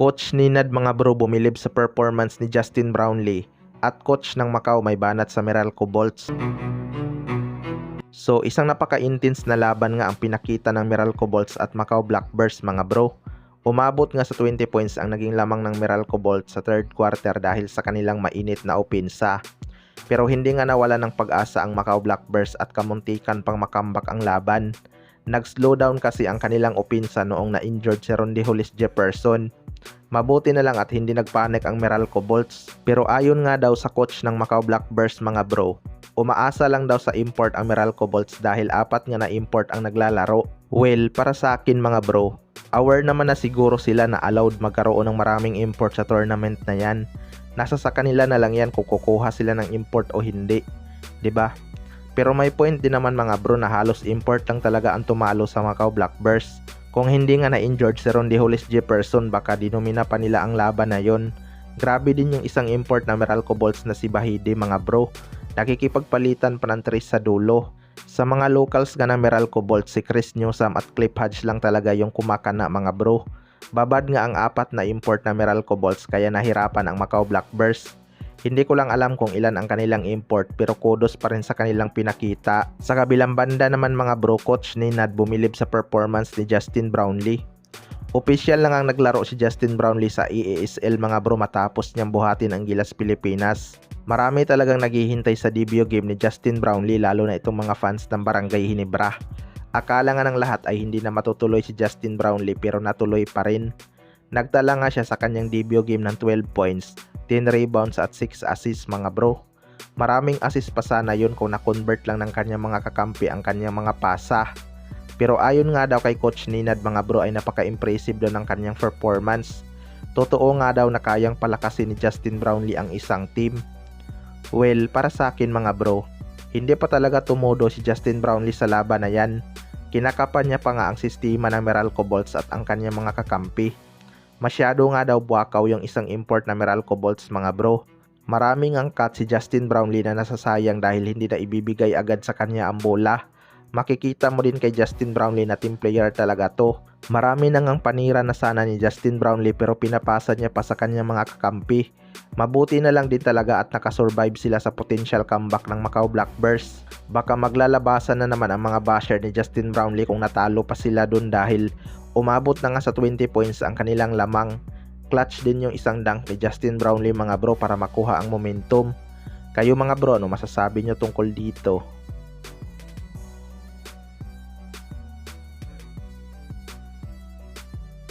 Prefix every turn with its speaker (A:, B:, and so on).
A: Coach Ninad mga bro bumilib sa performance ni Justin Brownlee at coach ng Macau may banat sa Meralco Bolts. So isang napaka-intense na laban nga ang pinakita ng Meralco Bolts at Macau Blackbirds mga bro. Umabot nga sa 20 points ang naging lamang ng Meralco Bolts sa third quarter dahil sa kanilang mainit na opensa. Pero hindi nga nawala ng pag-asa ang Macau Blackbirds at kamuntikan pang makambak ang laban. Nag-slow down kasi ang kanilang opensa noong na-injured si Rondy Hollis Jefferson. Mabuti na lang at hindi nagpanik ang Meralco Bolts. Pero ayon nga daw sa coach ng Macau Blackbirds mga bro, umaasa lang daw sa import ang Meralco Bolts dahil 4 nga na import ang naglalaro. Well, para sa akin mga bro, aware naman na siguro sila na allowed magkaroon ng maraming import sa tournament na yan. Nasa sa kanila na lang yan kung kukuha sila ng import o hindi, 'di ba? Pero may point din naman mga bro na halos import lang talaga ang tumalo sa Macau Blackbirds. Kung hindi nga na-injured si Rondy Hollis Jefferson, baka dinomina pa nila ang laban na yon. Grabe din yung isang import na Meralco Bolts na si Bahide mga bro. Nakikipagpalitan pa ng tres sa dulo. Sa mga locals nga ng Meralco Bolts, si Chris Newsome at Cliff Hodge lang talaga yung kumakana mga bro. Babad nga ang 4 na import na Meralco Bolts kaya nahirapan ang Macau Blackbirds. Hindi ko lang alam kung ilan ang kanilang import pero kudos pa rin sa kanilang pinakita. Sa kabilang banda naman mga bro, coach Ninad bumilib sa performance ni Justin Brownlee. Opisyal lang ang naglaro si Justin Brownlee sa EASL mga bro matapos niyang buhatin ang Gilas Pilipinas. Marami talagang naghihintay sa debut game ni Justin Brownlee lalo na itong mga fans ng Barangay Hinebra. Akala nga ng lahat ay hindi na matutuloy si Justin Brownlee pero natuloy pa rin. Nagtala nga siya sa kanyang debut game ng 12 points, 10 rebounds at 6 assists mga bro. Maraming assist pa sana yun kung na-convert lang ng kanyang mga kakampi ang kanyang mga pasa. Pero ayon nga daw kay Coach Ninad mga bro ay napaka-impressive daw ng kanyang performance. Totoo nga daw na kayang palakasin ni Justin Brownlee ang isang team. Well, para sa akin mga bro, hindi pa talaga tumudo si Justin Brownlee sa laban na yan. Kinakapan niya pa nga ang sistema ng Meralco Bolts at ang kanyang mga kakampi. Masyado nga daw buwakaw yung isang import na Meralco Bolts mga bro. Maraming ang cut si Justin Brownlee na nasasayang dahil hindi na ibibigay agad sa kanya ang bola. Makikita mo din kay Justin Brownlee na team player talaga to. Marami nang ang panira na sana ni Justin Brownlee pero pinapasa niya pa sa kanyang mga kakampi. Mabuti na lang din talaga at nakasurvive sila sa potential comeback ng Macau Blackbirds. Baka maglalabasan na naman ang mga basher ni Justin Brownlee kung natalo pa sila dun dahil umabot na nga sa 20 points ang kanilang lamang. Clutch din yung isang dunk ni Justin Brownlee mga bro para makuha ang momentum. Kayo mga bro, ano masasabi nyo tungkol dito?